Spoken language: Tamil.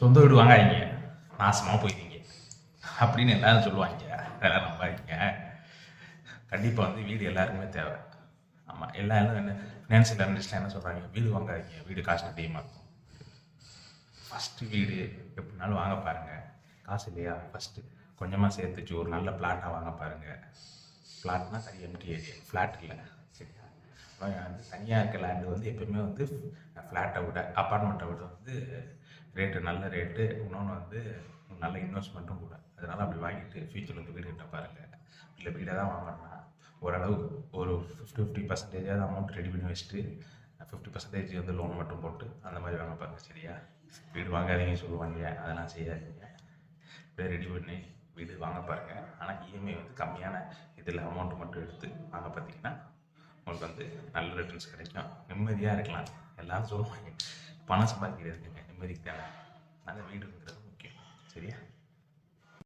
சொந்த வீடு வாங்காதீங்க, நாசமாக போயிடுவீங்க அப்படின்னு எல்லாரும் சொல்லுவாங்க. அதெல்லாம் நம்பாதீங்க. கண்டிப்பாக வந்து வீடு எல்லாருக்குமே தேவை. ஆமாம், எல்லாரும் என்ன ஃபினான்ஷியல் அனலிஸ்ட்லாம் என்ன சொல்கிறாங்க, வீடு வாங்காதீங்க, வீடு காசு அதிகமாக இருக்கும். ஃபஸ்ட்டு வீடு எப்படினாலும் வாங்க பாருங்கள். காசு இல்லையா, ஃபஸ்ட்டு கொஞ்சமாக சேர்த்துச்சு ஒரு நல்ல பிளாட்டாக வாங்க பாருங்கள். பிளாட்னா தனி எம்டி ஏரியா, ஃப்ளாட் இல்லை, சரியா? வந்து தனியாக இருக்க லேண்டு வந்து எப்போயுமே வந்து ஃப்ளாட்டை விட அப்பார்ட்மெண்ட்டை விட வந்து ரேட்டு நல்ல ரேட்டு. இன்னொன்று வந்து நல்ல இன்வெஸ்ட்மெண்ட்டும் கூட. அதனால் அப்படி வாங்கிட்டு ஃப்யூச்சர் வந்து வீடு கட்ட பாருங்கள். இல்லை வீடை தான் வாங்கணும்னா ஓரளவு ஒரு 50% அமௌண்ட் ரெடி பண்ணி வச்சுட்டு 50% வந்து லோன் மட்டும் போட்டு அந்த மாதிரி வாங்க பாருங்கள், சரியா? வீடு வாங்காதீங்க சொல்லுவாங்க, அதெல்லாம் செய்யாதீங்க. இப்படியே ரெடி பண்ணி வீடு வாங்க பாருங்கள். ஆனால் இஎம்ஐ வந்து கம்மியான இதில் அமௌண்ட் மட்டும் எடுத்து வாங்க பார்த்தீங்கன்னா உங்களுக்கு வந்து நல்ல ரிட்டர்ன்ஸ் கிடைக்கும். நிம்மதியாக இருக்கலாம். எல்லோரும் சொல்லுவாங்க பணம் சம்பாதிக்கிறது நிம்மதிக்கு தேவை. நல்ல வீடுங்கிறது முக்கியம், சரியா?